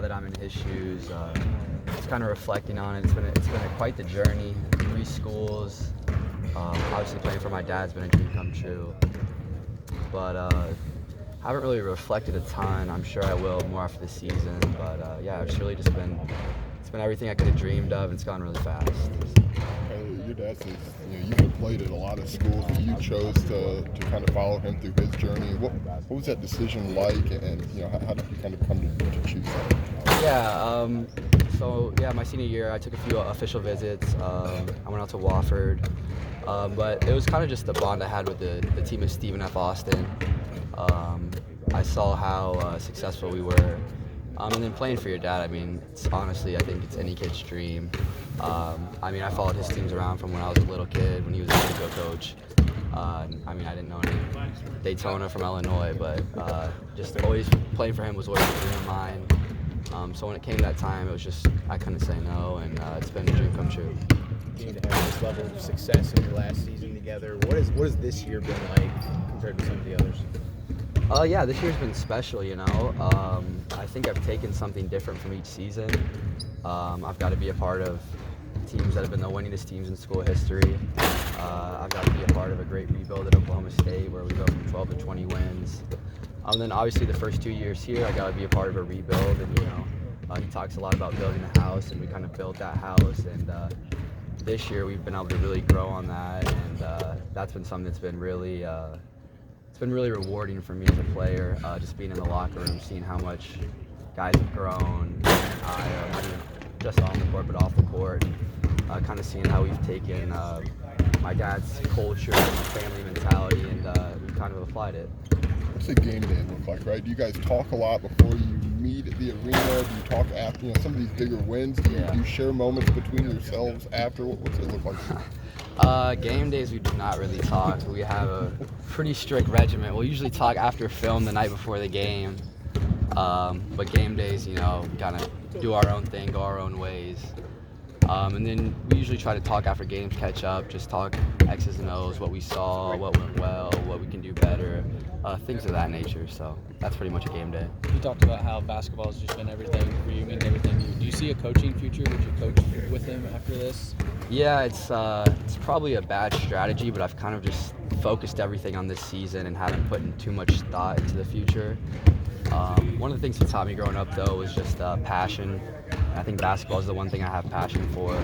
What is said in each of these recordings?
that I'm in his shoes, just kind of reflecting on it. It's been quite the journey. 3 schools. Obviously, playing for my dad's been a dream come true. But haven't really reflected a ton. I'm sure I will more after the season. But yeah, it's really just been everything I could have dreamed of, and it's gone really fast. Your dad says you played at a lot of schools, but you chose to kind of follow him through his journey. What was that decision like, and how did you kind of come to choose that? Yeah. So my senior year, I took a few official visits. I went out to Wofford, but it was kind of just the bond I had with the team at Stephen F. Austin. I saw how successful we were. And then playing for your dad, I mean, honestly, I think it's any kid's dream. I mean, I followed his teams around from when I was a little kid, when he was a Mexico coach. I mean, I didn't know any Daytona from Illinois, but just always playing for him was always a dream of mine. So when it came to that time, it was just, I couldn't say no, and it's been a dream come true. You to have this level of success in your last season together. What has this year been like compared to some of the others? Yeah, this year's been special, I think I've taken something different from each season. I've got to be a part of teams that have been the winningest teams in school history. I've got to be a part of a great rebuild at Oklahoma State where we go from 12 to 20 wins. Then obviously the first 2 years here, I got to be a part of a rebuild, and he talks a lot about building a house, and we kind of built that house, and this year we've been able to really grow on that, and that's been something that's been really it's been really rewarding for me as a player, just being in the locker room, seeing how much guys have grown, not even just on the court, but off the court, kind of seeing how we've taken my dad's culture and family mentality, and we've kind of applied it. What's the game day look like, right? Do you guys talk a lot before you meet at the arena? Do you talk after, some of these bigger wins? Do you share moments between yourselves after? What's it look like? Game days, we do not really talk. We have a pretty strict regimen. We'll usually talk after film the night before the game. But game days, we kind of do our own thing, go our own ways. And then we usually try to talk after games, catch up, just talk X's and O's, what we saw, what went well, what we can do better, things of that nature. So that's pretty much a game day. You talked about how basketball has just been everything for you and everything. Do you see a coaching future? Would you coach with him after this? Yeah, it's probably a bad strategy, but I've kind of just focused everything on this season and haven't put in too much thought into the future. One of the things that taught me growing up, though, was just passion. I think basketball is the one thing I have passion for,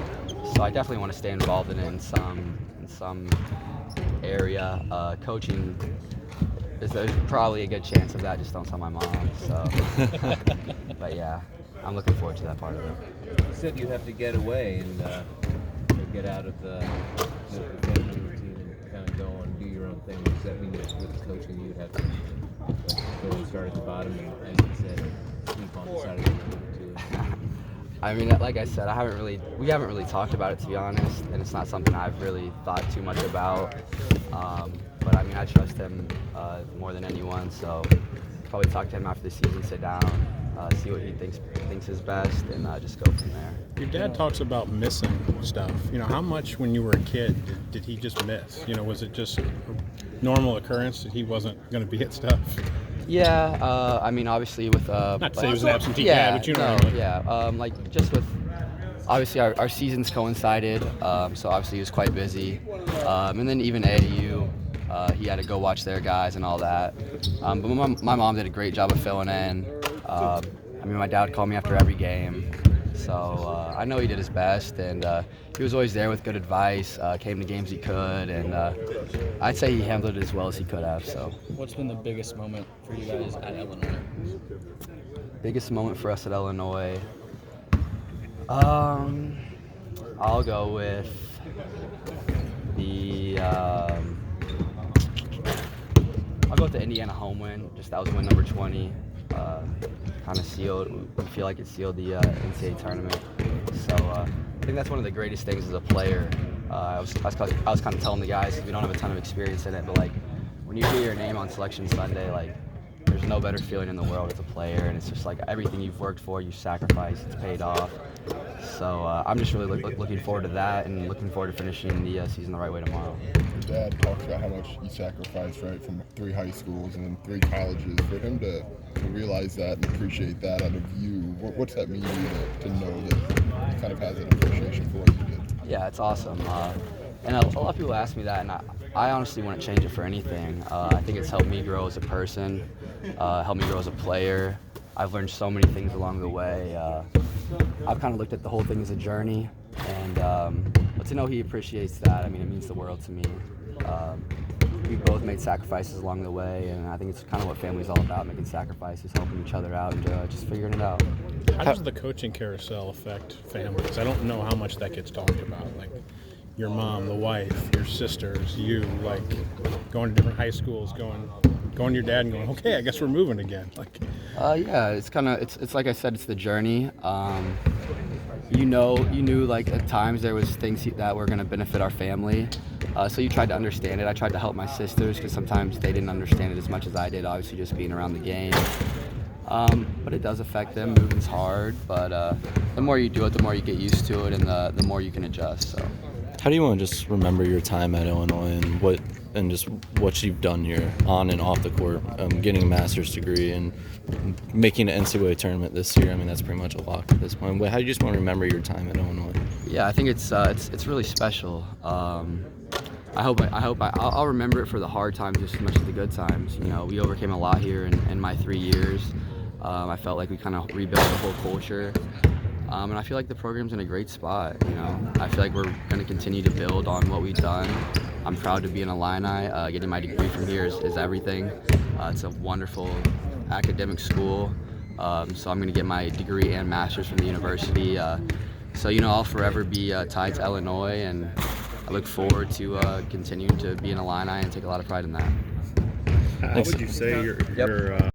so I definitely want to stay involved in it in some area. Coaching, there's probably a good chance of that. Just don't tell my mom. So, but yeah, I'm looking forward to that part of it. You said you'd have to get away and get out of the family routine and kind of go and do your own thing. Does that mean that with coaching you'd have to go and start at the bottom and, as you said, sleep on the side of the room too? I mean, like I said, we haven't really talked about it, to be honest, and it's not something I've really thought too much about. But I mean, I trust him more than anyone, so probably talk to him after the season, sit down, see what he thinks is best, and just go from there. Your dad talks about missing stuff. How much when you were a kid did he just miss? Was it just a normal occurrence that he wasn't going to be at stuff? Yeah, I mean, obviously with not to say he was an absentee dad, but what I mean. Yeah, like just with obviously our seasons coincided, so obviously he was quite busy, and then even AAU, he had to go watch their guys and all that. But my mom did a great job of filling in. I mean, my dad called me after every game, so I know he did his best, and he was always there with good advice, came to games he could, and I'd say he handled it as well as he could have. So, what's been the biggest moment for you guys at Illinois? Biggest moment for us at Illinois? I'll go with the Indiana home win. Just that was win number 20. Kind of sealed. We feel like it sealed the NCAA tournament. So I think that's one of the greatest things as a player. I was kind of telling the guys, we don't have a ton of experience in it, but like when you hear your name on Selection Sunday, like there's no better feeling in the world as a player, and it's just like everything you've worked for, you sacrificed, it's paid off. So I'm just really looking forward to that and looking forward to finishing the season the right way tomorrow. Your dad talks about how much you sacrificed, right, from 3 high schools and then 3 colleges. For him to realize that and appreciate that out of you, what's that mean to you to know that he kind of has an appreciation for what you did? Yeah, it's awesome. And a lot of people ask me that, and I honestly wouldn't change it for anything. I think it's helped me grow as a person, helped me grow as a player. I've learned so many things along the way. I've kind of looked at the whole thing as a journey, and but to know he appreciates that, I mean, it means the world to me. We both made sacrifices along the way, and I think it's kind of what family's all about, making sacrifices, helping each other out, and just figuring it out. How does the coaching carousel affect families? I don't know how much that gets talked about. Like your mom, the wife, your sisters, you, like going to different high schools, going to your dad and going, okay, I guess we're moving again. Like, yeah, it's like I said, it's the journey. You knew like at times there was things that were going to benefit our family, so you tried to understand it. I tried to help my sisters because sometimes they didn't understand it as much as I did, obviously just being around the game. But it does affect them. Moving's hard, but the more you do it, the more you get used to it, and the more you can adjust. So. How do you want to just remember your time at Illinois and just what you've done here on and off the court, getting a master's degree and making an NCAA tournament this year? I mean, that's pretty much a lock at this point. But how do you just want to remember your time at Illinois? Yeah, I think it's really special. I'll remember it for the hard times just as much as the good times. You know, we overcame a lot here in my 3 years. I felt like we kind of rebuilt the whole culture. And I feel like the program's in a great spot. You know, I feel like we're going to continue to build on what we've done. I'm proud to be an Illini. Getting my degree from here is everything. It's a wonderful academic school. So I'm going to get my degree and master's from the university. So, you know, I'll forever be tied to Illinois, and I look forward to continuing to be an Illini and take a lot of pride in that. how would you say your